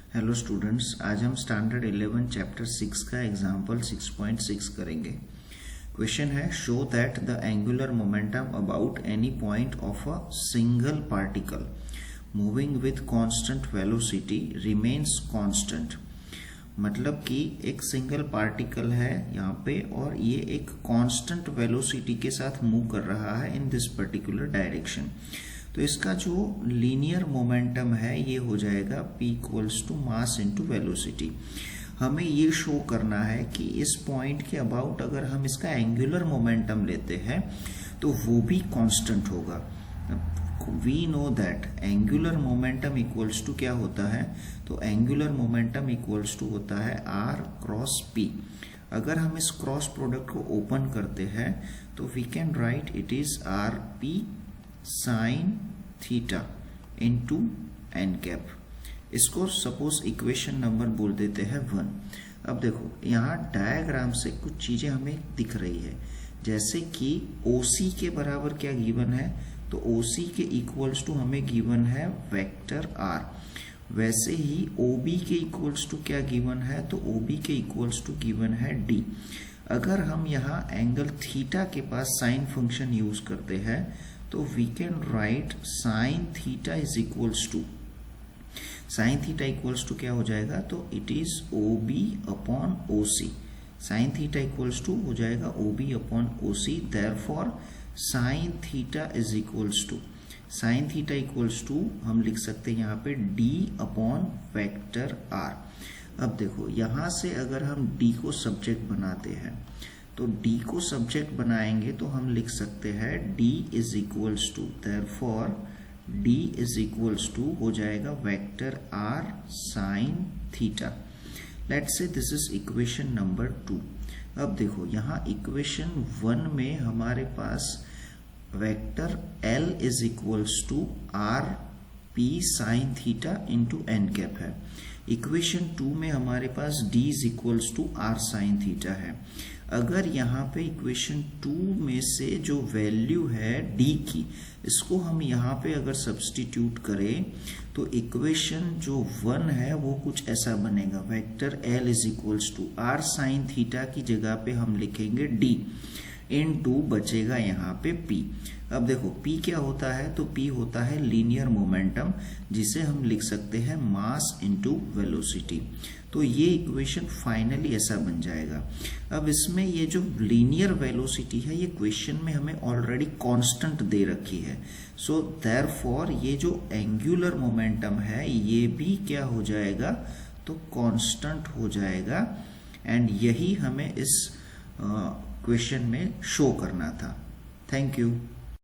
Hello students, आज हम standard 11 chapter 6 का एग्जाम्पल 6.6 करेंगे। क्वेश्चन है, show that the angular momentum about any point of a single particle moving with constant velocity remains constant. मतलब कि एक सिंगल पार्टिकल है यहाँ पे और ये एक कांस्टेंट वेलोसिटी के साथ मूव कर रहा है इन दिस पर्टिकुलर डायरेक्शन। तो इसका जो लीनियर मोमेंटम है ये हो जाएगा P equals to mass into velocity. हमें ये शो करना है कि इस पॉइंट के अबाउट अगर हम इसका एंगुलर मोमेंटम लेते हैं तो वो भी कांस्टेंट होगा। We know that angular momentum equals to क्या होता है, तो एंगुलर मोमेंटम इक्वल्स टू होता है R क्रॉस P। अगर हम इस क्रॉस प्रोडक्ट को ओपन करते हैं तो we can write it is RP sine theta into n cap. इसको सपोज इक्वेशन नंबर बोल देते हैं 1। अब देखो यहाँ डायग्राम से कुछ चीजें हमें दिख रही है, जैसे कि OC के बराबर क्या गिवन है, तो OC के इक्वल्स टू हमें गिवन है वेक्टर R। वैसे ही OB के इक्वल्स टू क्या गिवन है, तो OB के इक्वल्स टू गिवन है D। अगर हम यहाँ एंगल थीटा के पास साइन फंक्शन यूज करते हैं तो we can write sine theta is equals to, sine theta equals to क्या हो जाएगा, तो it is OB upon OC। Sine theta equals to हो जाएगा OB upon OC। Therefore sine theta is equals to, sine theta equals to हम लिख सकते हैं यहाँ पे D अपॉन वेक्टर R। अब देखो यहाँ से अगर हम D को सब्जेक्ट बनाते हैं तो D को सब्जेक्ट बनाएंगे तो हम लिख सकते हैं D is equals to, therefore D is equals to हो जाएगा vector R sine theta. Let's say this is equation number 2। अब देखो यहाँ इक्वेशन 1 में हमारे पास vector L is equals to R P sine theta into n cap है। Equation 2 में हमारे पास D is equals to R sine theta है। अगर यहाँ पे इक्वेशन 2 में से जो वैल्यू है D की, इसको हम यहाँ पे अगर सब्स्टिट्यूट करें तो इक्वेशन जो 1 है वो कुछ ऐसा बनेगा, vector L is equals to R sine theta की जगह पे हम लिखेंगे D इनटू बचेगा यहाँ पे P। अब देखो P क्या होता है, तो P होता है लीनियर मोमेंटम, जिसे हम लिख सकते हैं मास इनटू वेलोसिटी। तो ये इक्वेशन फाइनली ऐसा बन जाएगा। अब इसमें ये जो लीनियर वेलोसिटी है ये क्वेश्चन में हमें ऑलरेडी कांस्टेंट दे रखी है। सो देयरफॉर ये जो एंगुलर मोमेंटम है ये भी क्या हो जाएगा, तो कांस्टेंट हो जाएगा। एंड यही हमें इस क्वेश्चन में शो करना था। Thank you.